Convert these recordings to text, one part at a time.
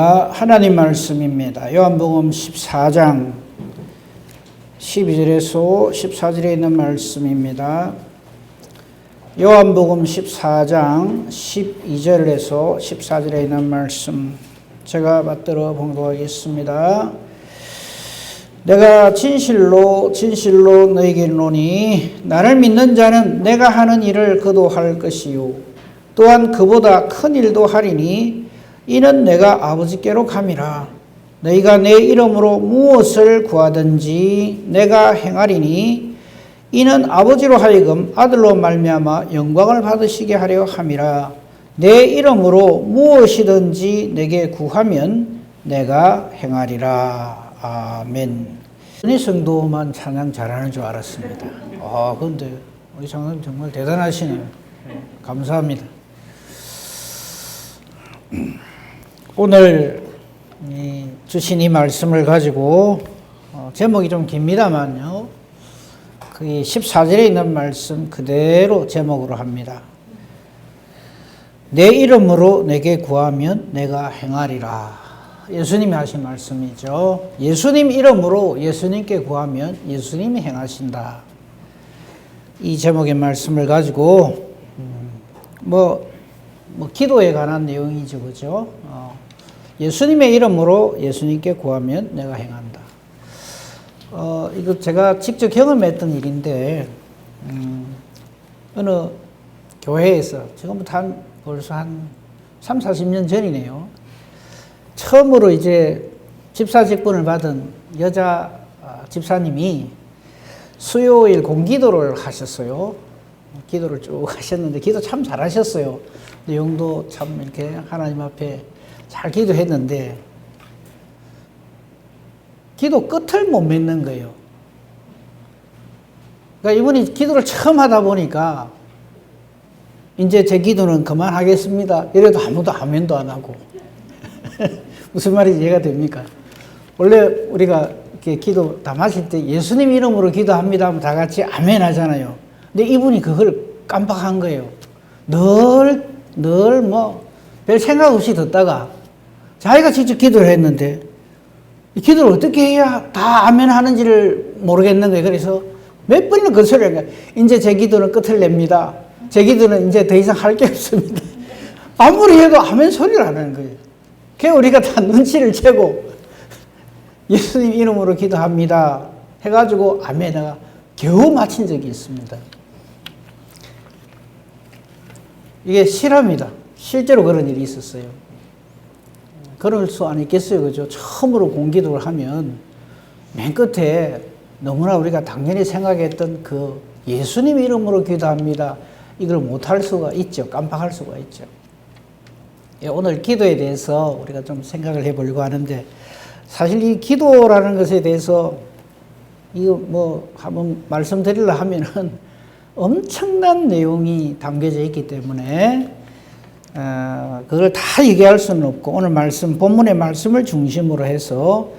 하나님 말씀입니다. 요한복음 14장 12절에서 14절에 있는 말씀입니다. 요한복음 14장 12절에서 14절에 있는 말씀 제가 받들어 봉독하겠습니다. 내가 진실로 너희에게 이르노니 나를 믿는 자는 내가 하는 일을 그도 할 것이요 또한 그보다 큰 일도 하리니 이는 내가 아버지께로 감이라. 너희가 내 이름으로 무엇을 구하든지 내가 행하리니 이는 아버지로 하여금 아들로 말미암아 영광을 받으시게 하려 함이라. 내 이름으로 무엇이든지 내게 구하면 내가 행하리라. 아멘. 이 성도만 찬양 잘하는 줄 알았습니다. 근데 우리 장로님 정말 대단하시네요. 감사합니다. 오늘 주신 이 말씀을 가지고 제목이 좀 깁니다만요. 그 14절에 있는 말씀 그대로 제목으로 합니다. 내 이름으로 내게 구하면 내가 행하리라. 예수님이 하신 말씀이죠. 예수님 이름으로 예수님께 구하면 예수님이 행하신다. 이 제목의 말씀을 가지고 기도에 관한 내용이죠, 그죠? 예수님의 이름으로 예수님께 구하면 내가 행한다. 이거 제가 직접 경험했던 일인데, 어느 교회에서, 지금부터 벌써 한 3, 40년 전이네요. 처음으로 이제 집사 직분을 받은 여자 집사님이 수요일 공기도를 하셨어요. 기도를 쭉 하셨는데, 기도 참 잘하셨어요. 내용도 참 이렇게 하나님 앞에 잘 기도했는데 기도 끝을 못 맺는 거예요. 그러니까 이분이 기도를 처음 하다 보니까 이제 제 기도는 그만하겠습니다. 이래도 아무도 아멘도 안 하고 무슨 말인지 이해가 됩니까? 원래 우리가 이렇게 기도 다 마실 때 예수님 이름으로 기도합니다 하면 다 같이 아멘 하잖아요. 근데 이분이 그걸 깜빡한 거예요. 늘 별 생각 없이 듣다가 자기가 직접 기도를 했는데 이 기도를 어떻게 해야 다 아멘 하는지를 모르겠는 거예요. 그래서 몇 번이나 그 소리를 한 거예요. 이제 제 기도는 끝을 냅니다. 제 기도는 이제 더 이상 할 게 없습니다. 아무리 해도 아멘 소리를 안 하는 거예요. 그래서 우리가 다 눈치를 채고 예수님 이름으로 기도합니다 해가지고 아멘을 겨우 마친 적이 있습니다. 이게 실화입니다. 실제로 그런 일이 있었어요. 그럴 수 안 있겠어요. 그죠? 처음으로 공기도를 하면 맨 끝에 너무나 우리가 당연히 생각했던 그 예수님 이름으로 기도합니다. 이걸 못할 수가 있죠. 깜빡할 수가 있죠. 오늘 기도에 대해서 우리가 좀 생각을 해보려고 하는데 사실 이 기도라는 것에 대해서 이거 한번 말씀드리려 하면은 엄청난 내용이 담겨져 있기 때문에 그걸 다 얘기할 수는 없고 오늘 본문의 말씀을 중심으로 해서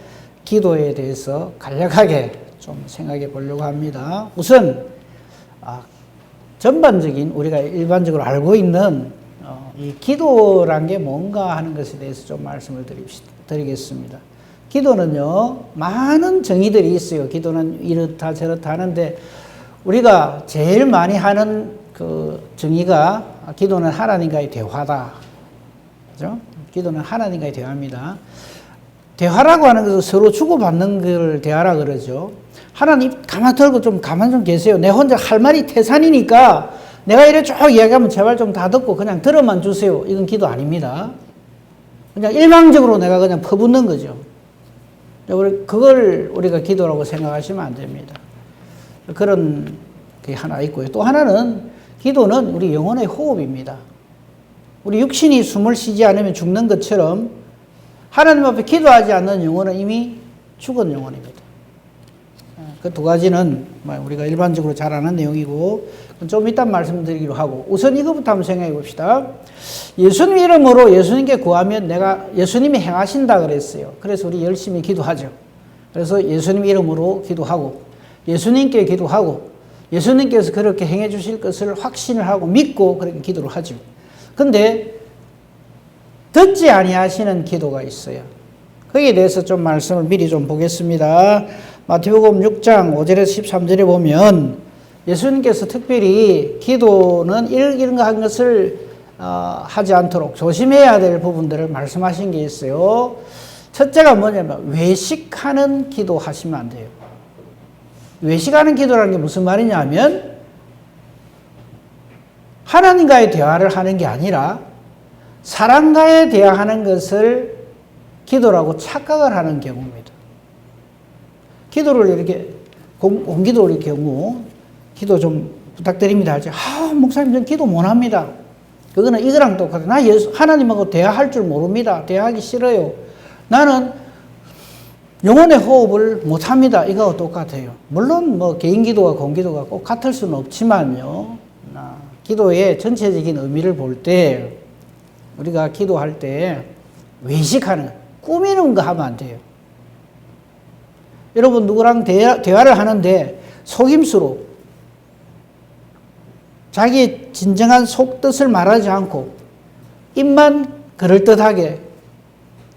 기도에 대해서 간략하게 좀 생각해 보려고 합니다. 우선 전반적인 우리가 일반적으로 알고 있는 이 기도란 게 뭔가 하는 것에 대해서 좀 말씀을 드리겠습니다. 기도는요 많은 정의들이 있어요. 기도는 이렇다 저렇다 하는데 우리가 제일 많이 하는 그 정의가 기도는 하나님과의 대화다. 그죠? 기도는 하나님과의 대화입니다. 대화라고 하는 것은 서로 주고받는 걸 대화라 그러죠. 하나님 가만 들고 가만 좀 계세요. 내 혼자 할 말이 태산이니까 내가 이래 쭉 이야기하면 제발 좀 다 듣고 그냥 들어만 주세요. 이건 기도 아닙니다. 그냥 일방적으로 내가 그냥 퍼붓는 거죠. 그걸 우리가 기도라고 생각하시면 안 됩니다. 그런 게 하나 있고요. 또 하나는 기도는 우리 영혼의 호흡입니다. 우리 육신이 숨을 쉬지 않으면 죽는 것처럼 하나님 앞에 기도하지 않는 영혼은 이미 죽은 영혼입니다. 그 두 가지는 우리가 일반적으로 잘 아는 내용이고 좀 이따 말씀드리기로 하고 우선 이것부터 한번 생각해 봅시다. 예수님 이름으로 예수님께 구하면 예수님이 행하신다 그랬어요. 그래서 우리 열심히 기도하죠. 그래서 예수님 이름으로 기도하고 예수님께 기도하고 예수님께서 그렇게 행해 주실 것을 확신을 하고 믿고 그렇게 기도를 하죠. 근데 듣지 아니하시는 기도가 있어요. 거기에 대해서 좀 말씀을 미리 좀 보겠습니다. 마태복음 6장 5절에서 13절에 보면 예수님께서 특별히 기도는 이런 거 한 것을 하지 않도록 조심해야 될 부분들을 말씀하신 게 있어요. 첫째가 뭐냐면 외식하는 기도 하시면 안 돼요. 외식하는 기도라는 게 무슨 말이냐면 하나님과의 대화를 하는 게 아니라 사람과의 대화하는 것을 기도라고 착각을 하는 경우입니다. 기도를 이렇게 공기도일 경우 기도 좀 부탁드립니다 하지. 목사님 전 기도 못합니다. 그거는 이거랑 똑같아요. 나 하나님하고 대화할 줄 모릅니다. 대화하기 싫어요. 나는 영혼의 호흡을 못합니다. 이거하고 똑같아요. 물론 뭐 개인 기도와 공기도가 꼭 같을 수는 없지만요. 기도의 전체적인 의미를 볼 때 우리가 기도할 때 외식하는, 꾸미는 거 하면 안 돼요. 여러분 누구랑 대화를 하는데 속임수로 자기의 진정한 속뜻을 말하지 않고 입만 그럴듯하게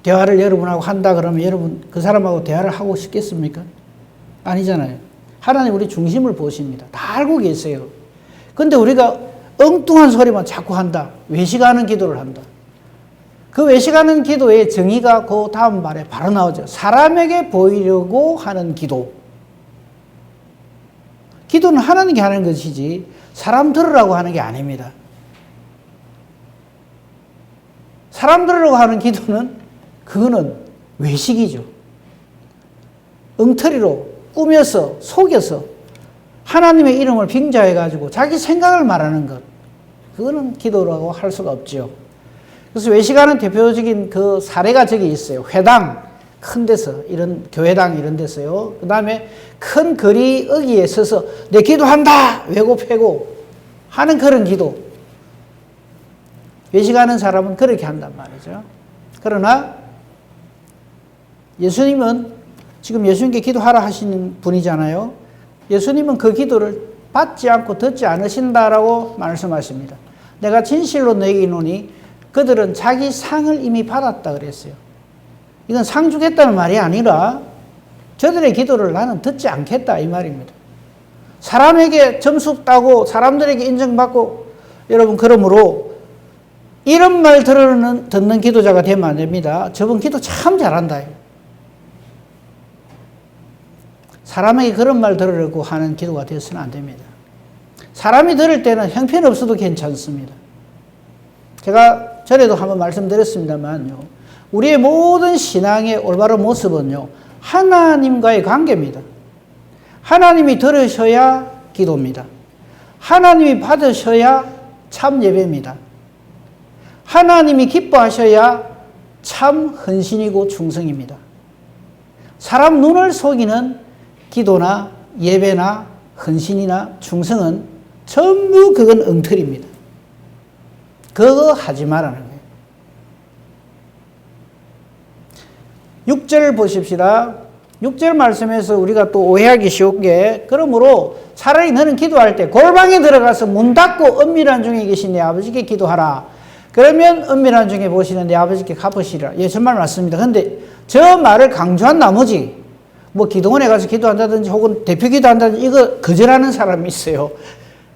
대화를 여러분하고 한다 그러면 여러분 그 사람하고 대화를 하고 싶겠습니까? 아니잖아요. 하나님 우리 중심을 보십니다. 다 알고 계세요. 근데 우리가 엉뚱한 소리만 자꾸 한다. 외식하는 기도를 한다. 그 외식하는 기도의 정의가 그 다음 말에 바로 나오죠. 사람에게 보이려고 하는 기도. 기도는 하나님께 하는 것이지 사람 들으라고 하는 게 아닙니다. 사람 들으라고 하는 기도는 그거는 외식이죠. 엉터리로 꾸며서 속여서 하나님의 이름을 빙자해가지고 자기 생각을 말하는 것. 그거는 기도라고 할 수가 없죠. 그래서 외식하는 대표적인 그 사례가 저기 있어요. 회당, 큰 데서, 이런 교회당 이런 데서요. 그 다음에 큰 거리 어귀에 서서 내 기도한다! 외고 패고 하는 그런 기도. 외식하는 사람은 그렇게 한단 말이죠. 그러나 예수님은 지금 예수님께 기도하라 하시는 분이잖아요. 예수님은 그 기도를 받지 않고 듣지 않으신다라고 말씀하십니다. 내가 진실로 너에게 이르노니 그들은 자기 상을 이미 받았다 그랬어요. 이건 상 주겠다는 말이 아니라 저들의 기도를 나는 듣지 않겠다 이 말입니다. 사람에게 점수 따고 사람들에게 인정받고 여러분 그러므로 이런 말 듣는 기도자가 되면 안 됩니다. 저분 기도 참 잘한다. 사람에게 그런 말 들으려고 하는 기도가 되어서는 안 됩니다. 사람이 들을 때는 형편없어도 괜찮습니다. 제가 전에도 한번 말씀드렸습니다만요. 우리의 모든 신앙의 올바른 모습은요. 하나님과의 관계입니다. 하나님이 들으셔야 기도입니다. 하나님이 받으셔야 참 예배입니다. 하나님이 기뻐하셔야 참 헌신이고 충성입니다. 사람 눈을 속이는 기도나 예배나 헌신이나 충성은 전부 그건 엉터리입니다. 그거 하지 말라는 거예요. 6절 보십시다. 6절 말씀에서 우리가 또 오해하기 쉬운 게 그러므로 차라리 너는 기도할 때 골방에 들어가서 문 닫고 은밀한 중에 계신 내 아버지께 기도하라. 그러면 은밀한 중에 보시는 내 아버지께 갚으시리라. 예, 정말 맞습니다. 근데 저 말을 강조한 나머지 뭐 기도원에 가서 기도한다든지 혹은 대표 기도한다든지 이거 거절하는 사람이 있어요.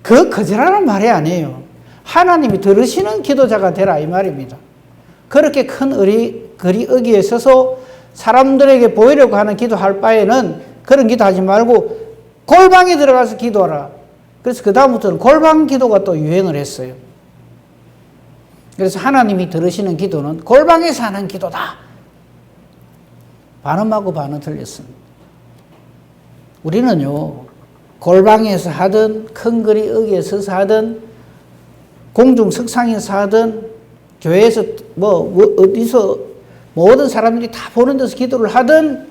그 거절하는 말이 아니에요. 하나님이 들으시는 기도자가 되라 이 말입니다. 그렇게 큰 거리 어귀에 서서 사람들에게 보이려고 하는 기도할 바에는 그런 기도하지 말고 골방에 들어가서 기도하라. 그래서 그 다음부터는 골방 기도가 또 유행을 했어요. 그래서 하나님이 들으시는 기도는 골방에서 하는 기도다. 반은 맞고 반은 틀렸습니다. 우리는요, 골방에서 하든 큰 거리 어귀에 서서 하든 공중 석상에서 하든 교회에서 어디서 모든 사람들이 다 보는 데서 기도를 하든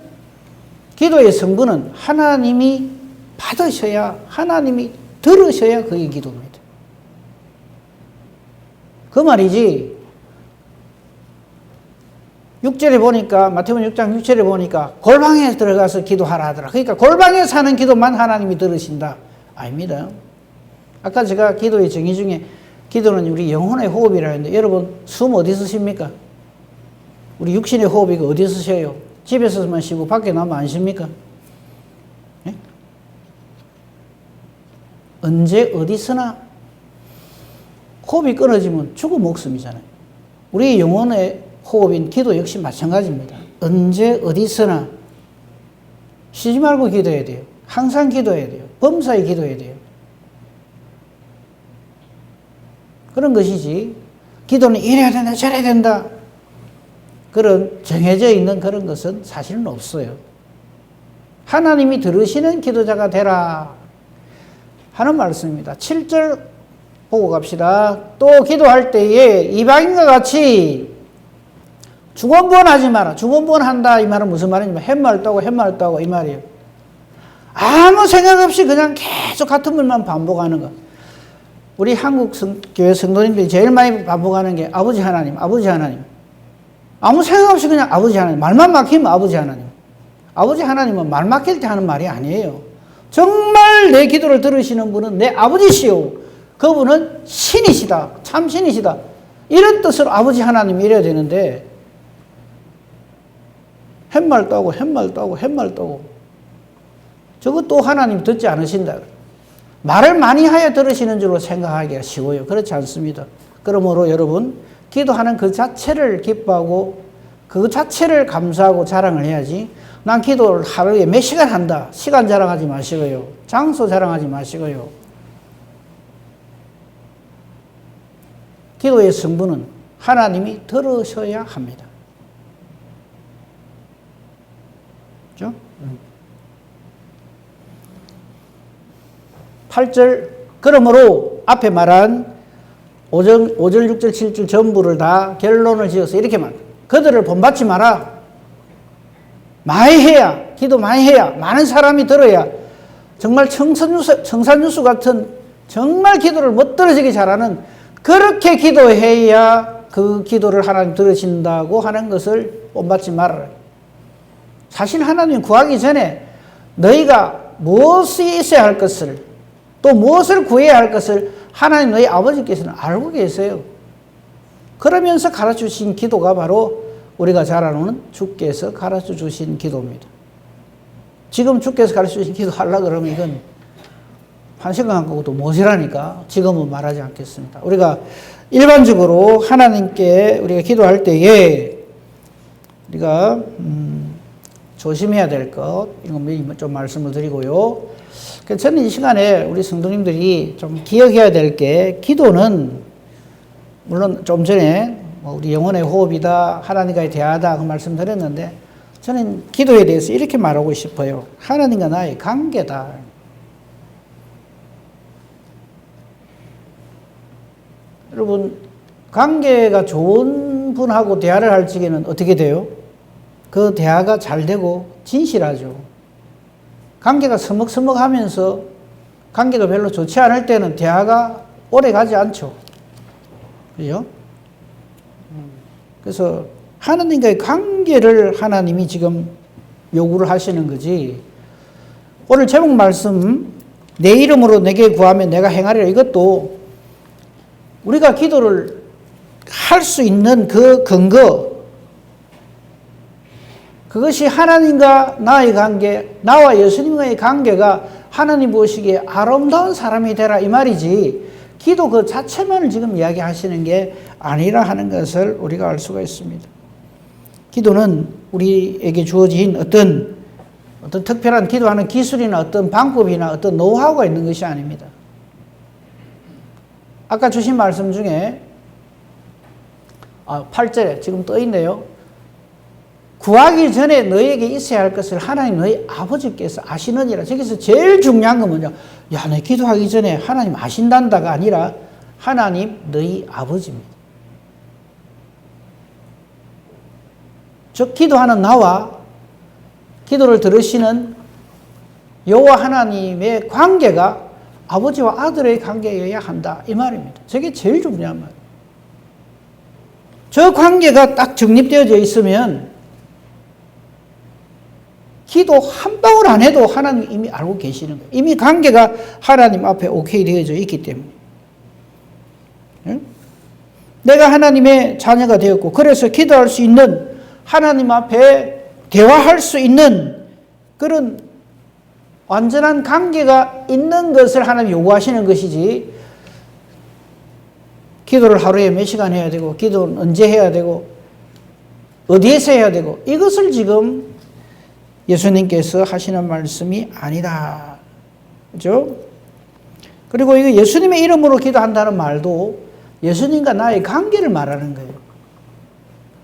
기도의 성분은 하나님이 받으셔야 하나님이 들으셔야 그게 기도입니다. 그 말이지 6절에 보니까 마태복음 6장 6절에 보니까 골방에 들어가서 기도하라 하더라. 그러니까 골방에 사는 기도만 하나님이 들으신다. 아닙니다. 아까 제가 기도의 정의 중에 기도는 우리 영혼의 호흡이라 했는데 여러분 숨 어디서 쉽니까? 우리 육신의 호흡이 어디서 쉬어요? 집에서만 쉬고 밖에 나면 안 쉽니까? 예? 언제 어디서나 호흡이 끊어지면 죽음 목숨이잖아요. 우리 영혼의 호흡인 기도 역시 마찬가지입니다. 언제 어디서나 쉬지 말고 기도해야 돼요. 항상 기도해야 돼요. 범사에 기도해야 돼요. 그런 것이지 기도는 이래야 된다 저래야 된다 그런 정해져 있는 그런 것은 사실은 없어요. 하나님이 들으시는 기도자가 되라 하는 말씀입니다. 7절 보고 갑시다. 또 기도할 때에 이방인과 같이 중언부언하지 마라. 중언부언한다 이 말은 무슨 말이냐면 팻말 떠고 이 말이에요. 아무 생각 없이 그냥 계속 같은 말만 반복하는 것. 우리 한국 교회 성도님들이 제일 많이 반복하는 게 아버지 하나님, 아버지 하나님. 아무 생각 없이 그냥 아버지 하나님. 말만 막히면 아버지 하나님. 아버지 하나님은 말 막힐 때 하는 말이 아니에요. 정말 내 기도를 들으시는 분은 내 아버지시오. 그분은 신이시다. 참 신이시다. 이런 뜻으로 아버지 하나님 이래야 되는데 팻말 떠고 저것도 하나님 듣지 않으신다. 말을 많이 하여 들으시는 줄로 생각하기가 쉬워요. 그렇지 않습니다. 그러므로 여러분 기도하는 그 자체를 기뻐하고 그 자체를 감사하고 자랑을 해야지 난 기도를 하루에 몇 시간 한다. 시간 자랑하지 마시고요. 장소 자랑하지 마시고요. 기도의 성분은 하나님이 들으셔야 합니다. 그렇죠? 8절 그러므로 앞에 말한 5절, 6절, 7절 전부를 다 결론을 지어서 이렇게 말합니다. 그들을 본받지 마라. 많이 해야 기도 많이 해야 많은 사람이 들어야 정말 청산유수 같은 정말 기도를 멋들어지게 잘하는 그렇게 기도해야 그 기도를 하나님 들으신다고 하는 것을 본받지 말아라. 사실 하나님 구하기 전에 너희가 무엇이 있어야 할 것을 또 무엇을 구해야 할 것을 하나님 너희 아버지께서는 알고 계세요. 그러면서 가르쳐주신 기도가 바로 우리가 잘 아는 주께서 가르쳐주신 기도입니다. 지금 주께서 가르쳐주신 기도 하려고 그러면 이건 한 시간 갖고도 모자라니까 지금은 말하지 않겠습니다. 우리가 일반적으로 하나님께 우리가 기도할 때에 우리가 조심해야 될 것 이건 좀 말씀을 드리고요. 저는 이 시간에 우리 성도님들이 좀 기억해야 될 게 기도는 물론 좀 전에 우리 영혼의 호흡이다 하나님과의 대화다 그 말씀 드렸는데 저는 기도에 대해서 이렇게 말하고 싶어요. 하나님과 나의 관계다. 여러분 관계가 좋은 분하고 대화를 할 적에는 어떻게 돼요? 그 대화가 잘 되고 진실하죠. 관계가 서먹서먹하면서 관계가 별로 좋지 않을 때는 대화가 오래 가지 않죠. 그죠? 그래서 하나님과의 관계를 하나님이 지금 요구를 하시는 거지. 오늘 제목 말씀 내 이름으로 내게 구하면 내가 행하리라 이것도 우리가 기도를 할 수 있는 그 근거 그것이 하나님과 나의 관계, 나와 예수님과의 관계가 하나님 보시기에 아름다운 사람이 되라 이 말이지 기도 그 자체만을 지금 이야기하시는 게 아니라 하는 것을 우리가 알 수가 있습니다. 기도는 우리에게 주어진 어떤 특별한 기도하는 기술이나 어떤 방법이나 어떤 노하우가 있는 것이 아닙니다. 아까 주신 말씀 중에 8절에 지금 떠 있네요. 구하기 전에 너에게 있어야 할 것을 하나님 너희 아버지께서 아시느니라. 저기서 제일 중요한 건 뭐냐? 야, 내 기도하기 전에 하나님 아신단다가 아니라 하나님 너희 아버지입니다. 즉 기도하는 나와 기도를 들으시는 여호와 하나님의 관계가 아버지와 아들의 관계여야 한다 이 말입니다. 저게 제일 중요한 말이에요. 저 관계가 딱 정립되어져 있으면 기도 한 방울 안 해도 하나님 이미 알고 계시는 거예요. 이미 관계가 하나님 앞에 오케이 되어져 있기 때문에. 내가 하나님의 자녀가 되었고 그래서 기도할 수 있는 하나님 앞에 대화할 수 있는 그런 완전한 관계가 있는 것을 하나님 요구하시는 것이지, 기도를 하루에 몇 시간 해야 되고, 기도는 언제 해야 되고, 어디에서 해야 되고, 이것을 지금 예수님께서 하시는 말씀이 아니다. 그죠? 그리고 이거 예수님의 이름으로 기도한다는 말도 예수님과 나의 관계를 말하는 거예요.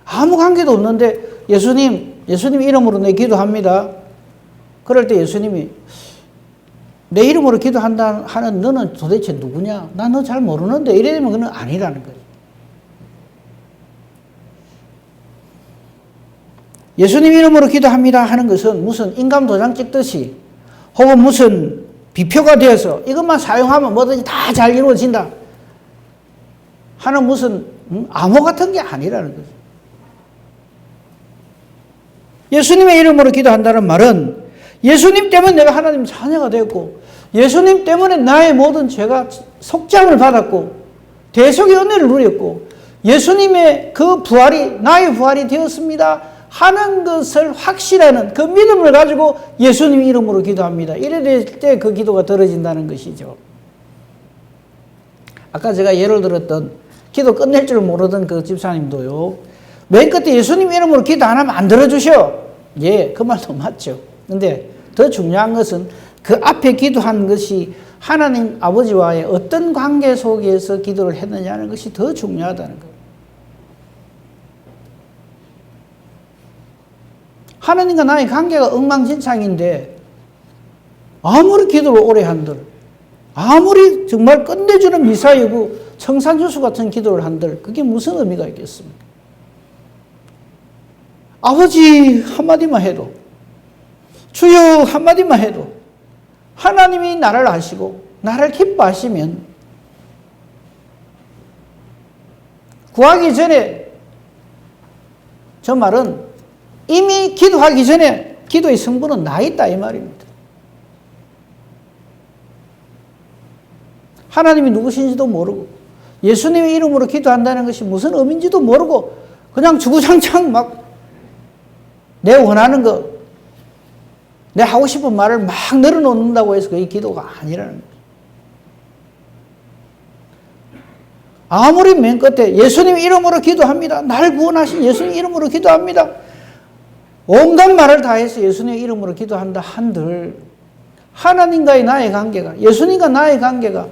아무 관계도 없는데 예수님 이름으로 내 기도합니다. 그럴 때 예수님이 내 이름으로 기도한다 하는 너는 도대체 누구냐? 나 너 잘 모르는데 이래 되면 그건 아니라는 거예요. 예수님 이름으로 기도합니다 하는 것은 무슨 인감 도장 찍듯이 혹은 무슨 비표가 되어서 이것만 사용하면 뭐든지 다 잘 이루어진다 하는 무슨 암호 같은 게 아니라는 거죠. 예수님의 이름으로 기도한다는 말은 예수님 때문에 내가 하나님 자녀가 되었고, 예수님 때문에 나의 모든 죄가 속죄함을 받았고, 대속의 은혜를 누렸고, 예수님의 그 부활이 나의 부활이 되었습니다 하는 것을 확신하는 그 믿음을 가지고 예수님 이름으로 기도합니다. 이래 될 때 그 기도가 들어진다는 것이죠. 아까 제가 예를 들었던 기도 끝낼 줄 모르던 그 집사님도요, 맨 끝에 예수님 이름으로 기도 안 하면 안 들어주셔. 예, 그 말도 맞죠. 근데 더 중요한 것은 그 앞에 기도한 것이 하나님 아버지와의 어떤 관계 속에서 기도를 했느냐는 것이 더 중요하다는 거예요. 하나님과 나의 관계가 엉망진창인데 아무리 기도를 오래 한들, 아무리 정말 끝내주는 미사이고 청산유수 같은 기도를 한들 그게 무슨 의미가 있겠습니까? 아버지 한마디만 해도, 주여 한마디만 해도 하나님이 나를 아시고 나를 기뻐하시면 구하기 전에, 저 말은 이미 기도하기 전에 기도의 성분은 나 있다 이 말입니다. 하나님이 누구신지도 모르고 예수님의 이름으로 기도한다는 것이 무슨 의미인지도 모르고 그냥 주구장창 막 내 원하는 거, 내 하고 싶은 말을 막 늘어놓는다고 해서 그게 기도가 아니라는 거예요. 아무리 맨 끝에 예수님 이름으로 기도합니다. 나를 구원하신 예수님 이름으로 기도합니다. 온갖 말을 다해서 예수님 이름으로 기도한다 한들 하나님과의 나의 관계가, 예수님과 나의 관계가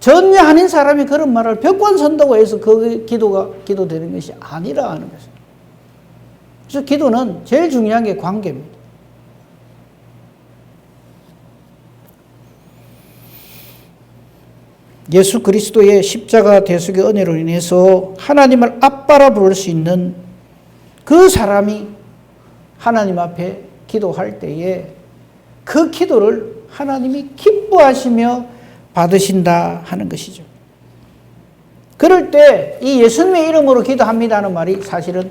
전혀 아닌 사람이 그런 말을 벽관선다고 해서 그 기도가 기도되는 것이 아니라 하는 것입니다. 그래서 기도는 제일 중요한 게 관계입니다. 예수 그리스도의 십자가 대속의 은혜로 인해서 하나님을 아빠라 부를 수 있는 그 사람이 하나님 앞에 기도할 때에 그 기도를 하나님이 기뻐하시며 받으신다 하는 것이죠. 그럴 때 이 예수님의 이름으로 기도합니다는 말이 사실은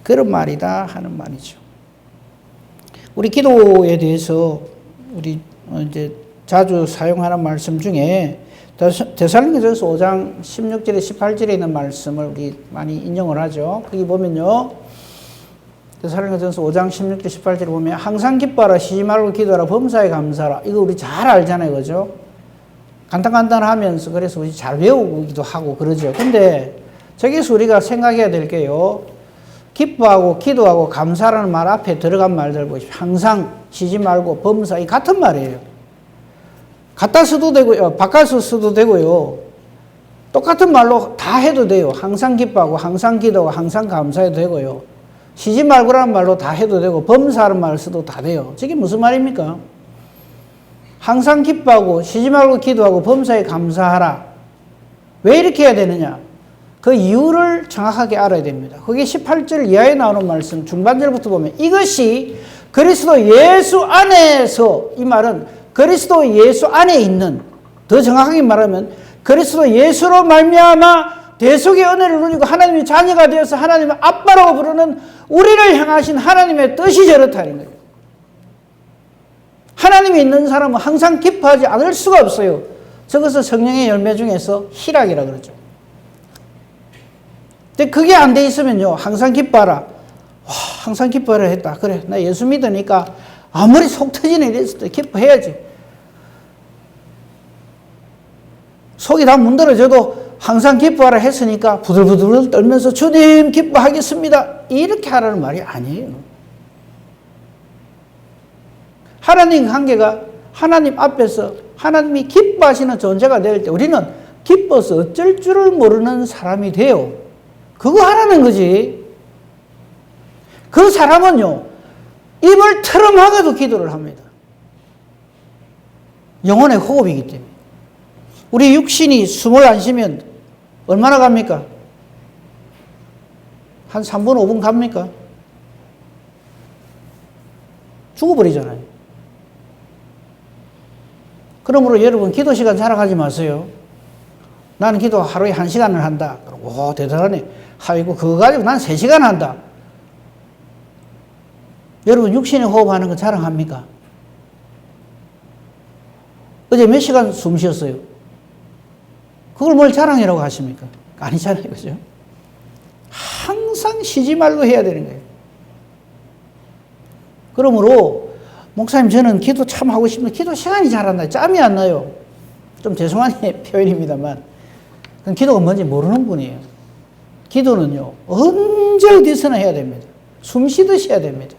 그런 말이다 하는 말이죠. 우리 기도에 대해서 우리 이제 자주 사용하는 말씀 중에 데살로니가전서 5장 16절에 18절에 있는 말씀을 우리 많이 인용을 하죠. 거기 보면요, 데살로니가전서 5장 16절 18절에 보면 항상 기뻐하라, 쉬지 말고 기도하라, 범사에 감사하라. 이거 우리 잘 알잖아요, 그죠? 간단하면서 그래서 우리 잘 외우기도 하고 그러죠. 근데 저기서 우리가 생각해야 될 게요, 기뻐하고 기도하고 감사라는 말 앞에 들어간 말들 보십시오. 항상, 쉬지 말고, 범사, 이 같은 말이에요. 갖다 써도 되고요, 바꿔서 써도 되고요, 똑같은 말로 다 해도 돼요. 항상 기뻐하고 항상 기도하고 항상 감사해도 되고요, 쉬지 말고라는 말로 다 해도 되고, 범사라는 말 써도 다 돼요. 저게 무슨 말입니까? 항상 기뻐하고 쉬지 말고 기도하고 범사에 감사하라. 왜 이렇게 해야 되느냐? 그 이유를 정확하게 알아야 됩니다. 거기 18절 이하에 나오는 말씀 중반절부터 보면 이것이 그리스도 예수 안에서, 이 말은 그리스도 예수 안에 있는, 더 정확하게 말하면 그리스도 예수로 말미암아 대속의 은혜를 누리고 하나님의 자녀가 되어서 하나님의 아빠라고 부르는 우리를 향하신 하나님의 뜻이 저렇다는 거예요. 하나님이 있는 사람은 항상 기뻐하지 않을 수가 없어요. 저것을 성령의 열매 중에서 희락이라 그러죠. 근데 그게 안 돼 있으면요, 항상 기뻐하라, 항상 기뻐하라 했다. 그래, 나 예수 믿으니까 아무리 속 터지는 일이 있어도 기뻐해야지. 속이 다 문드러져도 항상 기뻐하라 했으니까 부들부들 떨면서 주님 기뻐하겠습니다. 이렇게 하라는 말이 아니에요. 하나님 관계가 하나님 앞에서 하나님이 기뻐하시는 존재가 될 때 우리는 기뻐서 어쩔 줄을 모르는 사람이 돼요. 그거 하라는 거지. 그 사람은요, 입을 트름하고도 기도를 합니다. 영혼의 호흡이기 때문에. 우리 육신이 숨을 안 쉬면 얼마나 갑니까? 한 3분, 5분 갑니까? 죽어버리잖아요. 그러므로 여러분, 기도 시간 자랑하지 마세요. 나는 기도 하루에 1시간을 한다. 오, 대단하네. 아이고, 그거 가지고 난 3시간 한다. 여러분, 육신의 호흡하는 거 자랑합니까? 어제 몇 시간 숨 쉬었어요? 그걸 뭘 자랑이라고 하십니까? 아니잖아요, 그죠? 항상 쉬지 말고 해야 되는 거예요. 그러므로, 목사님, 저는 기도 참 하고 싶은데, 기도 시간이 잘 안 나요. 짬이 안 나요. 좀 죄송한 표현입니다만, 그건 기도가 뭔지 모르는 분이에요. 기도는요, 언제 어디서나 해야 됩니다. 숨 쉬듯이 해야 됩니다.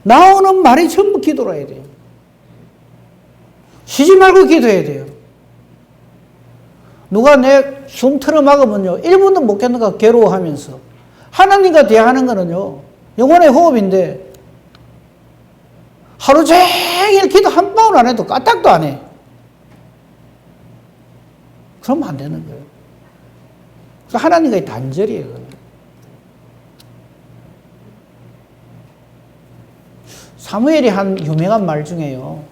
나오는 말이 전부 기도라 해야 돼요. 쉬지 말고 기도해야 돼요. 누가 내 숨 틀어 막으면요, 1분도 못 견디가 괴로워하면서. 하나님과 대화하는 거는요, 영혼의 호흡인데, 하루 종일 기도 한 방울 안 해도 까딱도 안 해. 그러면 안 되는 거예요. 그러니까 하나님과의 단절이에요. 사무엘이 한 유명한 말 중에요,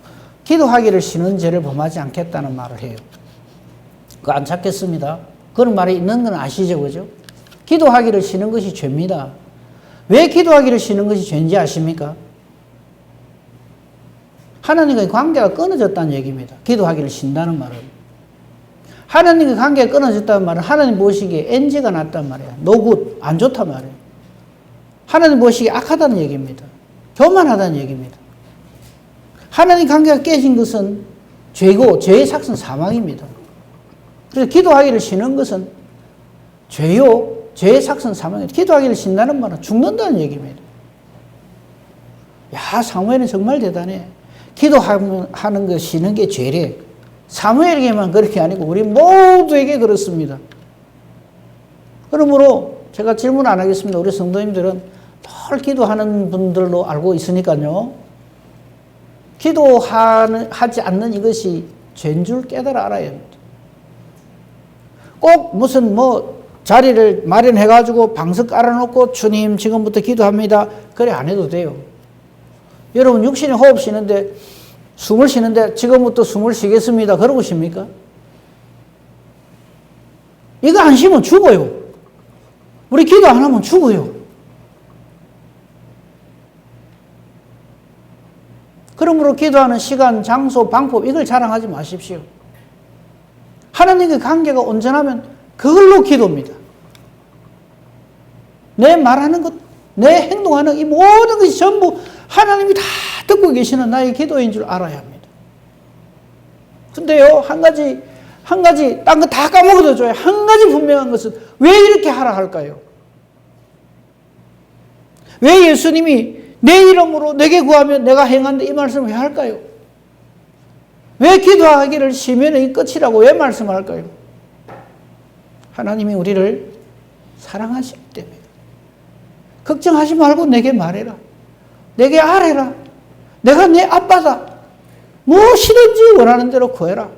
기도하기를 쉬는 죄를 범하지 않겠다는 말을 해요. 그거 안 찾겠습니다. 그런 말이 있는 건 아시죠, 그죠? 기도하기를 쉬는 것이 죄입니다. 왜 기도하기를 쉬는 것이 죄인지 아십니까? 하나님과의 관계가 끊어졌다는 얘기입니다. 기도하기를 쉰다는 말은. 하나님과의 관계가 끊어졌다는 말은 하나님 보시기에 NG가 났단 말이에요. 노굿, 안 좋단 말이에요. 하나님 보시기에 악하다는 얘기입니다. 교만하다는 얘기입니다. 하나님 관계가 깨진 것은 죄고, 죄의 삭은 사망입니다. 그래서 기도하기를 쉬는 것은 죄요, 죄의 삭은 사망입니다. 기도하기를 쉰다는 말은 죽는다는 얘기입니다. 야, 사무엘은 정말 대단해. 기도하는 거 쉬는 게 죄래. 사무엘에게만 그렇게 아니고 우리 모두에게 그렇습니다. 그러므로 제가 질문 안 하겠습니다. 우리 성도님들은 늘 기도하는 분들로 알고 있으니까요. 기도하지 않는 이것이 죄인 줄 깨달아 알아야 합니다. 꼭 무슨 자리를 마련해가지고 방석 깔아놓고 주님 지금부터 기도합니다. 그래 안 해도 돼요. 여러분 육신의 호흡 쉬는데 숨을 쉬는데 지금부터 숨을 쉬겠습니다. 그러고 쉽니까? 이거 안 쉬면 죽어요. 우리 기도 안 하면 죽어요. 그러므로 기도하는 시간, 장소, 방법 이걸 자랑하지 마십시오. 하나님과의 관계가 온전하면 그걸로 기도입니다. 내 말하는 것, 내 행동하는 이 모든 것이 전부 하나님이 다 듣고 계시는 나의 기도인 줄 알아야 합니다. 근데요, 한 가지, 딴 거 다 까먹어도 좋아요. 한 가지 분명한 것은 왜 이렇게 하라 할까요? 왜 예수님이 내 이름으로 내게 구하면 내가 행한다 이 말씀을 왜 할까요? 왜 기도하기를 쉬면 이 끝이라고 왜 말씀할까요? 하나님이 우리를 사랑하시기 때문에. 걱정하지 말고 내게 말해라. 내게 아뢰라. 내가 네 아빠다. 무엇이든지 원하는 대로 구해라.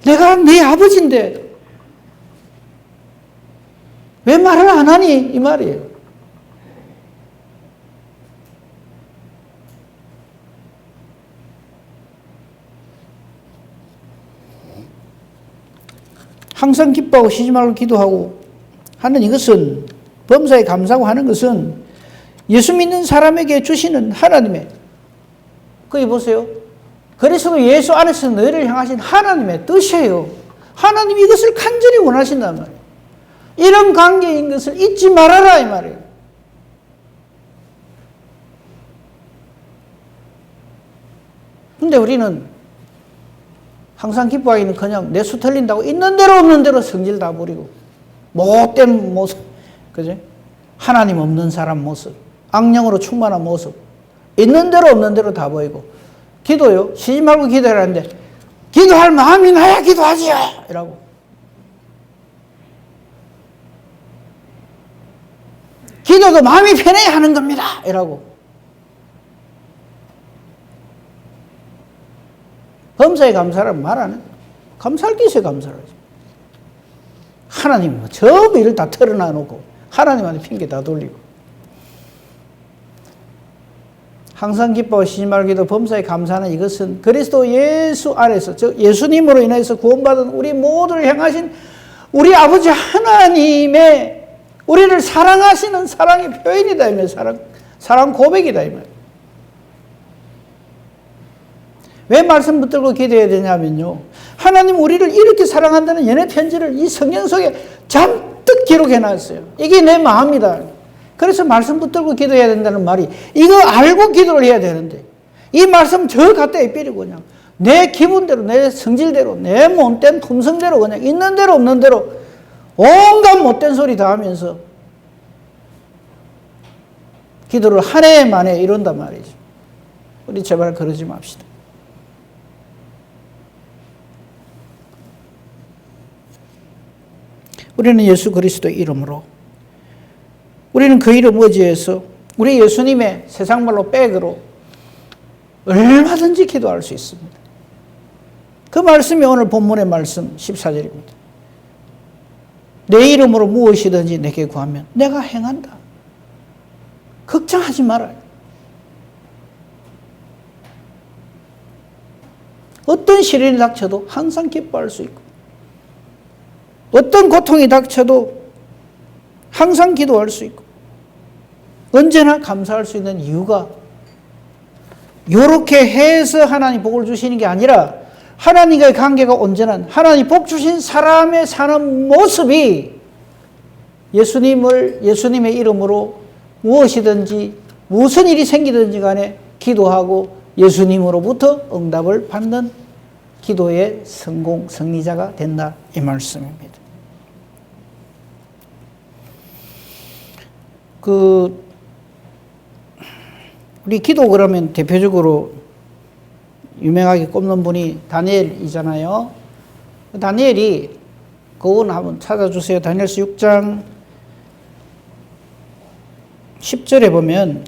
내가 네 아버지인데 왜 말을 안 하니? 이 말이에요. 항상 기뻐하고 쉬지 말고 기도하고 하는 이것은, 범사에 감사하고 하는 것은 예수 믿는 사람에게 주시는 하나님의, 거기 보세요. 그리스도 예수 안에서 너희를 향하신 하나님의 뜻이에요. 하나님이 이것을 간절히 원하신단 말이에요. 이런 관계인 것을 잊지 말아라 이 말이에요. 근데 우리는 항상 기뻐하기는 그냥 내 수 틀린다고 있는 대로 없는 대로 성질 다 부리고 못된 모습, 그죠? 하나님 없는 사람 모습, 악령으로 충만한 모습, 있는 대로 없는 대로 다 보이고, 기도요, 쉬지 말고 기도하라는데 기도할 마음이 나야 기도하지요 이라고. 기도도 마음이 편해야 하는 겁니다 이라고. 범사에 감사라면 말 안 해. 감사할 게 있어야 감사하지. 하나님 전부 일을 다 털어놔 놓고 하나님한테 핑계 다 돌리고. 항상 기뻐하고 쉬지 말고 기도 범사에 감사하는 이것은 그리스도 예수 안에서, 즉 예수님으로 인해서 구원받은 우리 모두를 향하신 우리 아버지 하나님의 우리를 사랑하시는 사랑의 표현이다 이 말. 사랑 고백이다 이 말. 왜 말씀 붙들고 기도해야 되냐면요, 하나님 우리를 이렇게 사랑한다는 연애 편지를 이 성경 속에 잔뜩 기록해 놨어요. 이게 내 마음이다. 그래서 말씀 붙들고 기도해야 된다는 말이, 이거 알고 기도를 해야 되는데 이 말씀 저 갖다 입히고 그냥 내 기분대로, 내 성질대로, 내 못된 품성대로 그냥 있는 대로 없는 대로 온갖 못된 소리 다 하면서 기도를 한 해 만에 이룬단 말이죠. 우리 제발 그러지 맙시다. 우리는 예수 그리스도의 이름으로, 우리는 그 이름 의지해서 우리 예수님의 세상말로 백으로 얼마든지 기도할 수 있습니다. 그 말씀이 오늘 본문의 말씀 14절입니다. 내 이름으로 무엇이든지 내게 구하면 내가 행한다. 걱정하지 말아요. 어떤 시련이 닥쳐도 항상 기뻐할 수 있고, 어떤 고통이 닥쳐도 항상 기도할 수 있고, 언제나 감사할 수 있는 이유가 이렇게 해서 하나님 복을 주시는 게 아니라 하나님과의 관계가 온전한, 하나님 복 주신 사람의 사는 모습이 예수님의 이름으로 무엇이든지 무슨 일이 생기든지 간에 기도하고 예수님으로부터 응답을 받는 기도의 승리자가 된다 이 말씀입니다. 우리 기도 그러면 대표적으로 유명하게 꼽는 분이 다니엘이잖아요. 다니엘이, 그건 한번 찾아주세요. 다니엘서 6장 10절에 보면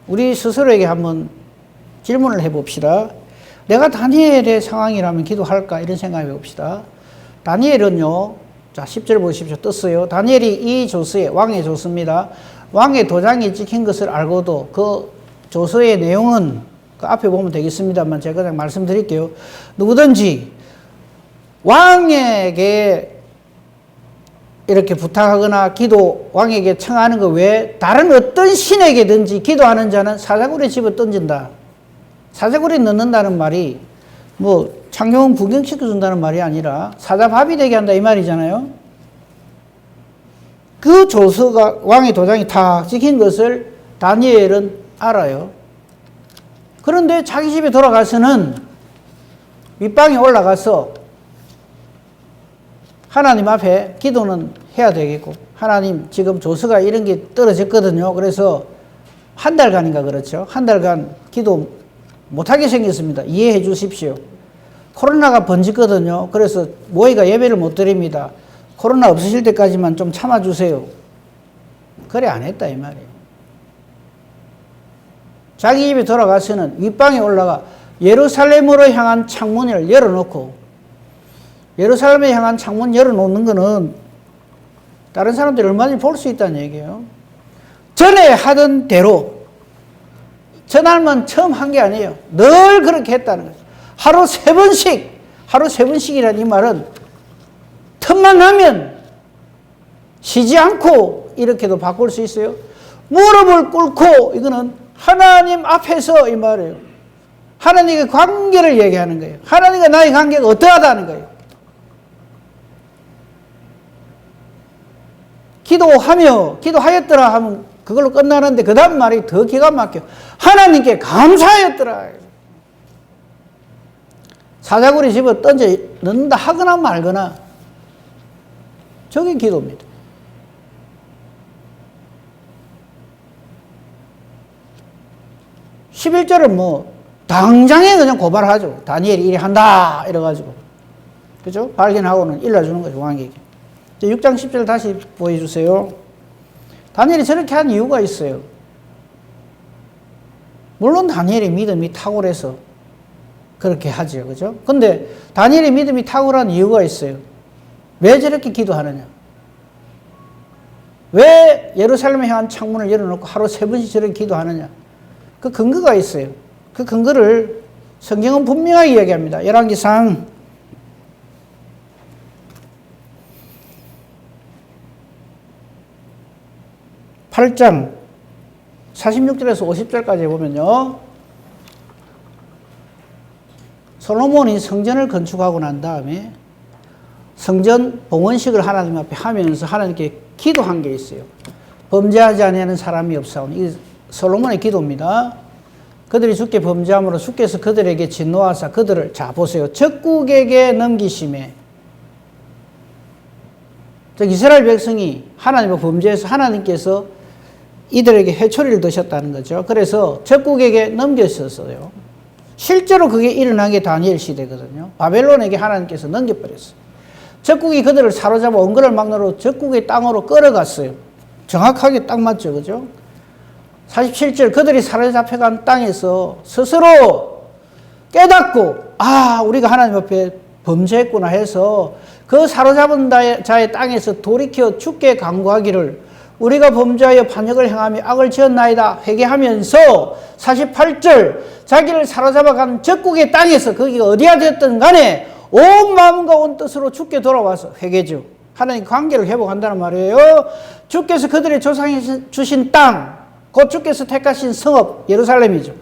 우리 스스로에게 한번 질문을 해봅시다. 내가 다니엘의 상황이라면 기도할까? 이런 생각해 봅시다. 다니엘은요, 자 10절 보십시오. 떴어요. 다니엘이 이 조서에, 왕의 조서입니다. 왕의 도장이 찍힌 것을 알고도 그 조서의 내용은 그 앞에 보면 되겠습니다만 제가 그냥 말씀드릴게요. 누구든지 왕에게 이렇게 부탁하거나 왕에게 청하는 것 외에 다른 어떤 신에게든지 기도하는 자는 사자굴에 집어 던진다. 사자굴에 넣는다는 말이 뭐 창경은 구경시켜준다는 말이 아니라 사자밥이 되게 한다 이 말이잖아요. 그 조서가, 왕의 도장이 탁 찍힌 것을 다니엘은 알아요. 그런데 자기 집에 돌아가서는 윗방에 올라가서 하나님 앞에 기도는 해야 되겠고, 하나님 지금 조서가 이런 게 떨어졌거든요. 그래서 한 달간인가 그렇죠. 한 달간 기도 못하게 생겼습니다. 이해해 주십시오. 코로나가 번지거든요. 그래서 모이가 예배를 못 드립니다. 코로나 없으실 때까지만 좀 참아주세요. 그래 안 했다 이 말이에요. 자기 집에 돌아가서는 윗방에 올라가 예루살렘으로 향한 창문을 열어놓고, 예루살렘에 향한 창문 열어놓는 거는 다른 사람들이 얼마든지 볼 수 있다는 얘기예요. 전에 하던 대로, 저날만 처음 한 게 아니에요. 늘 그렇게 했다는 거죠. 하루 3번씩이라는 이 말은 틈만 나면 쉬지 않고 이렇게도 바꿀 수 있어요. 무릎을 꿇고, 이거는 하나님 앞에서 이 말이에요. 하나님의 관계를 얘기하는 거예요. 하나님과 나의 관계가 어떠하다는 거예요. 기도하였더라 하면 그걸로 끝나는데 그 다음 말이 더 기가 막혀. 하나님께 감사하였더라. 사자굴에 집어 던져 넣는다 하거나 말거나 저게 기도입니다. (11절은) 뭐 당장에 그냥 고발하죠. 다니엘이 이래 한다 이래가지고, 그죠? 발견하고는 일러주는 거죠, 왕에게. 6장 10절 다시 보여주세요. 다니엘이 저렇게 한 이유가 있어요. 물론 다니엘의 믿음이 탁월해서 그렇게 하죠, 그죠? 근데 다니엘의 믿음이 탁월한 이유가 있어요. 왜 저렇게 기도하느냐? 왜 예루살렘에 향한 창문을 열어놓고 하루 3번씩 저렇게 기도하느냐? 그 근거가 있어요. 그 근거를 성경은 분명하게 이야기합니다. 열왕기상 8장 46절에서 50절까지 보면요, 솔로몬이 성전을 건축하고 난 다음에 성전 봉헌식을 하나님 앞에 하면서 하나님께 기도한 게 있어요. 범죄하지 아니하는 사람이 없사오니, 이 솔로몬의 기도입니다. 그들이 주께 범죄함으로 주께서 그들에게 진노하사 그들을, 자 보세요, 적국에게 넘기심에, 즉 이스라엘 백성이 하나님을 범죄해서 하나님께서 이들에게 해초리를 드셨다는 거죠. 그래서 적국에게 넘겼었어요. 실제로 그게 일어난 게 다니엘 시대거든요. 바벨론에게 하나님께서 넘겨버렸어요. 적국이 그들을 사로잡아 원근을 막노로 적국의 땅으로 끌어갔어요. 정확하게 딱 맞죠, 그죠? 47절, 그들이 사로잡혀간 땅에서 스스로 깨닫고, 아, 우리가 하나님 앞에 범죄했구나 해서 그 사로잡은 자의 땅에서 돌이켜 주께 간구하기를, 우리가 범죄하여 반역을 행하며 악을 지었나이다 회개하면서, 48절, 자기를 사로잡아간 적국의 땅에서, 거기가 어디가 됐든 간에 온 마음과 온 뜻으로 주께 돌아와서, 회개죠, 하나님 관계를 회복한다는 말이에요. 주께서 그들의 조상에 주신 땅, 곧 주께서 택하신 성읍 예루살렘이죠.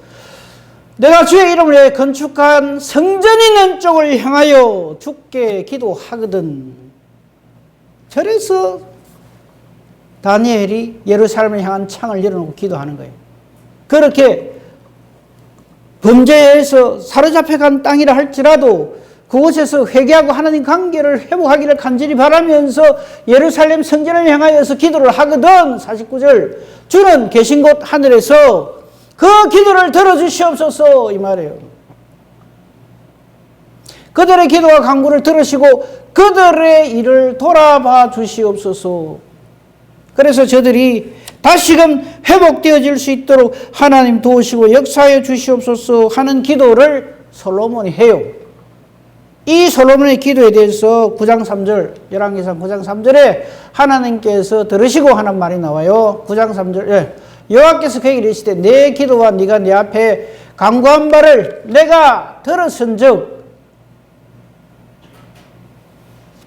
내가 주의 이름을 위해 건축한 성전 있는 쪽을 향하여 주께 기도하거든. 그래서 다니엘이 예루살렘을 향한 창을 열어놓고 기도하는 거예요. 그렇게 범죄에서 사로잡혀간 땅이라 할지라도 그곳에서 회개하고 하나님 관계를 회복하기를 간절히 바라면서 예루살렘 성전을 향하여서 기도를 하거든. 49절, 주는 계신 곳 하늘에서 그 기도를 들어주시옵소서, 이 말이에요. 그들의 기도와 간구를 들으시고 그들의 일을 돌아봐 주시옵소서. 그래서 저들이 다시금 회복되어질 수 있도록 하나님 도우시고 역사하여 주시옵소서 하는 기도를 솔로몬이 해요. 이 솔로몬의 기도에 대해서 9장 3절, 열왕기상 9장 3절에 하나님께서 들으시고 하는 말이 나와요. 9장 3절, 예. 여호와께서 그에게 이르시되 내 기도와 네가 내 앞에 간구한 바를 내가 들었은즉.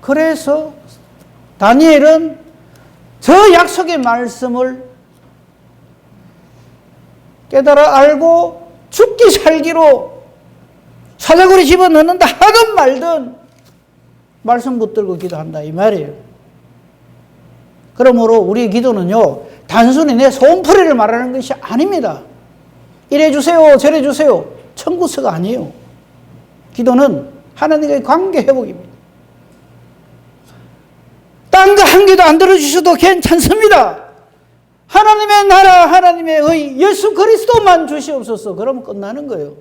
그래서 다니엘은 저 약속의 말씀을 깨달아 알고 죽기 살기로 사자굴에 집어넣는다 하든 말든 말씀 붙들고 기도한다, 이 말이에요. 그러므로 우리의 기도는요, 단순히 내 소원풀이를 말하는 것이 아닙니다. 이래 주세요, 저래 주세요, 청구서가 아니에요. 기도는 하나님과의 관계 회복입니다. 딴 거 한 개도 안 들어주셔도 괜찮습니다. 하나님의 나라, 하나님의 의, 예수 그리스도만 주시옵소서. 그러면 끝나는 거예요.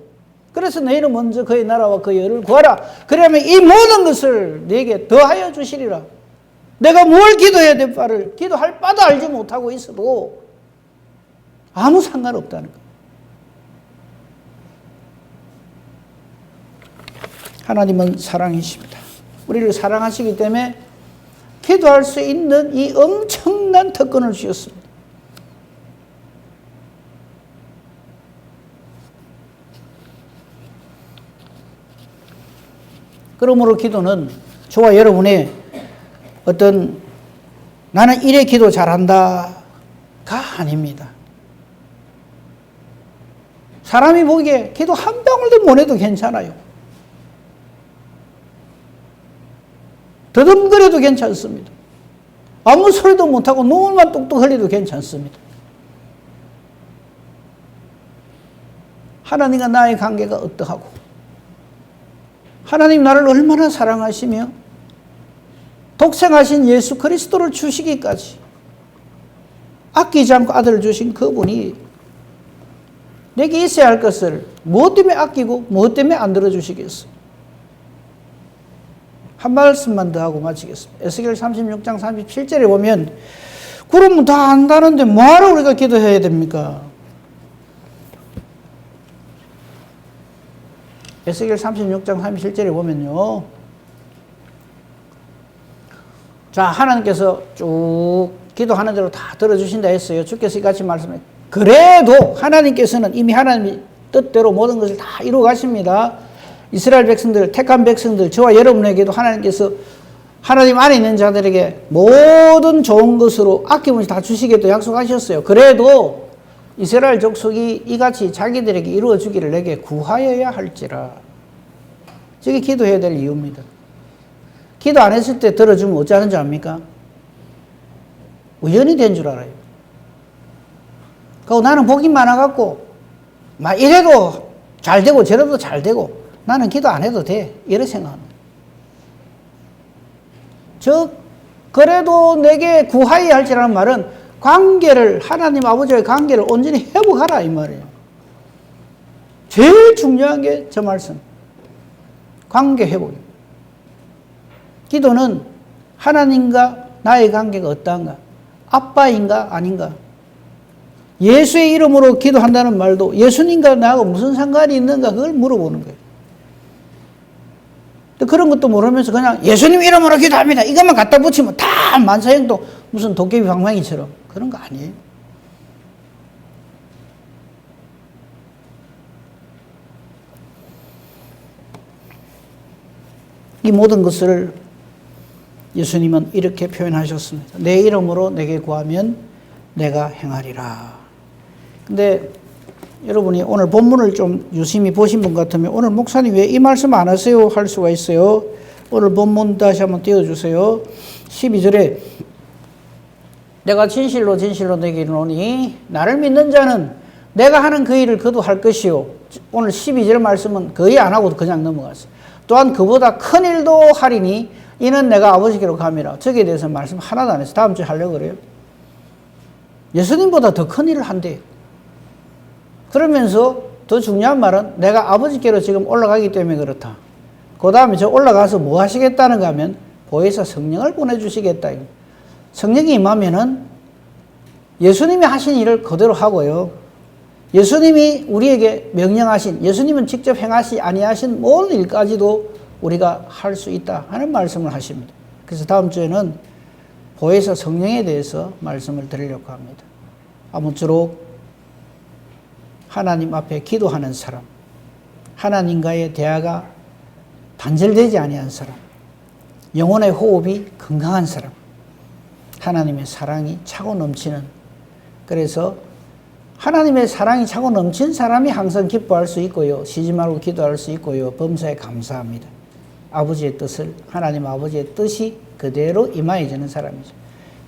그래서 너희는 먼저 그의 나라와 그의 의를 구하라. 그러면 이 모든 것을 네게 더하여 주시리라. 내가 뭘 기도해야 될 바를 기도할 바도 알지 못하고 있어도 아무 상관없다는 거예요. 하나님은 사랑이십니다. 우리를 사랑하시기 때문에 기도할 수 있는 이 엄청난 특권을 주셨습니다. 그러므로 기도는 저와 여러분의 어떤 나는 이래 기도 잘한다가 아닙니다. 사람이 보기에 기도 한 방울도 못 해도 괜찮아요. 더듬거려도 괜찮습니다. 아무 소리도 못하고 눈물만 뚝뚝 흘려도 괜찮습니다. 하나님과 나의 관계가 어떠하고, 하나님 나를 얼마나 사랑하시며 독생하신 예수 그리스도를 주시기까지 아끼지 않고 아들을 주신 그분이 내게 있어야 할 것을 무엇 때문에 아끼고 무엇 때문에 안 들어주시겠어? 한 말씀만 더 하고 마치겠습니다. 에스겔 36장 37절에 보면 그러면 다 안다는데 뭐하러 우리가 기도해야 됩니까? 에스겔 36장 37절에 보면요. 자, 하나님께서 쭉 기도하는 대로 다 들어주신다 했어요. 주께서 이같이 말씀해. 그래도 하나님께서는 이미 하나님의 뜻대로 모든 것을 다 이루어 가십니다. 이스라엘 백성들, 택한 백성들, 저와 여러분에게도 하나님께서 하나님 안에 있는 자들에게 모든 좋은 것으로 아낌없이 다 주시겠다고 약속하셨어요. 그래도 이스라엘 족속이 이같이 자기들에게 이루어 주기를 내게 구하여야 할지라. 저게 기도해야 될 이유입니다. 기도 안 했을 때 들어주면 어찌하는 줄 압니까? 우연이 된 줄 알아요. 그리고 나는 복이 많아갖고 막 이래도 잘 되고 저래도 잘 되고 나는 기도 안 해도 돼. 이렇게 생각합니다. 그래도 내게 구하여야 할지라는 말은 관계를, 하나님 아버지와의 관계를 온전히 회복하라 이 말이에요. 제일 중요한 게 저 말씀. 관계 회복입니다. 기도는 하나님과 나의 관계가 어떠한가? 아빠인가 아닌가? 예수의 이름으로 기도한다는 말도 예수님과 나하고 무슨 상관이 있는가? 그걸 물어보는 거예요. 그런 것도 모르면서 그냥 예수님 이름으로 기도합니다. 이것만 갖다 붙이면 다 만사형도 무슨 도깨비 방망이처럼 그런 거 아니에요. 이 모든 것을 예수님은 이렇게 표현하셨습니다. 내 이름으로 내게 구하면 내가 행하리라. 근데 여러분이 오늘 본문을 좀 유심히 보신 분 같으면 오늘 목사님 왜 이 말씀 안 하세요? 할 수가 있어요. 오늘 본문 다시 한번 띄워주세요. 12절에 내가 진실로 진실로 내게 이르노니 나를 믿는 자는 내가 하는 그 일을 그도 할 것이요. 오늘 12절 말씀은 거의 안 하고 그냥 넘어갔어요. 또한 그보다 큰 일도 하리니 이는 내가 아버지께로 감이라. 저기에 대해서 말씀 하나도 안 했어요. 다음 주에 하려고 그래요. 예수님보다 더 큰 일을 한대요. 그러면서 더 중요한 말은 내가 아버지께로 지금 올라가기 때문에 그렇다. 그 다음에 저 올라가서 뭐 하시겠다는가 하면 보혜사 성령을 보내주시겠다. 성령이 임하면은 예수님이 하신 일을 그대로 하고요. 예수님이 우리에게 명령하신, 예수님은 직접 행하시 아니하신 모든 일까지도 우리가 할 수 있다 하는 말씀을 하십니다. 그래서 다음 주에는 보혜사 성령에 대해서 말씀을 드리려고 합니다. 아무쪼록 하나님 앞에 기도하는 사람, 하나님과의 대화가 단절되지 아니한 사람, 영혼의 호흡이 건강한 사람, 하나님의 사랑이 차고 넘치는, 그래서 하나님의 사랑이 차고 넘친 사람이 항상 기뻐할 수 있고요. 쉬지 말고 기도할 수 있고요. 범사에 감사합니다. 아버지의 뜻을, 하나님 아버지의 뜻이 그대로 임하여지는 사람이죠.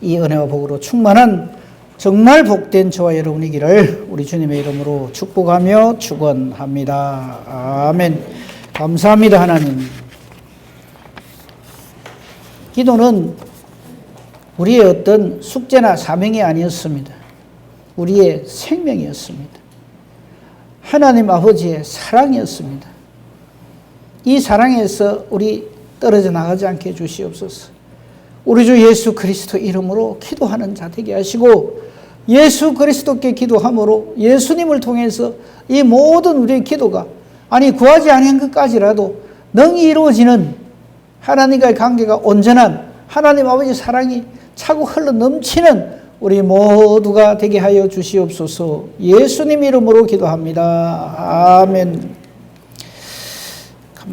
이 은혜와 복으로 충만한 정말 복된 저와 여러분이기를 우리 주님의 이름으로 축복하며 축원합니다. 아멘. 감사합니다, 하나님. 기도는 우리의 어떤 숙제나 사명이 아니었습니다. 우리의 생명이었습니다. 하나님 아버지의 사랑이었습니다. 이 사랑에서 우리 떨어져 나가지 않게 해주시옵소서. 우리 주 예수 그리스도 이름으로 기도하는 자 되게 하시고 예수 그리스도께 기도함으로 예수님을 통해서 이 모든 우리의 기도가 아니 구하지 아니한 것까지라도 능히 이루어지는 하나님과의 관계가 온전한 하나님 아버지 사랑이 차고 흘러 넘치는 우리 모두가 되게 하여 주시옵소서. 예수님 이름으로 기도합니다. 아멘.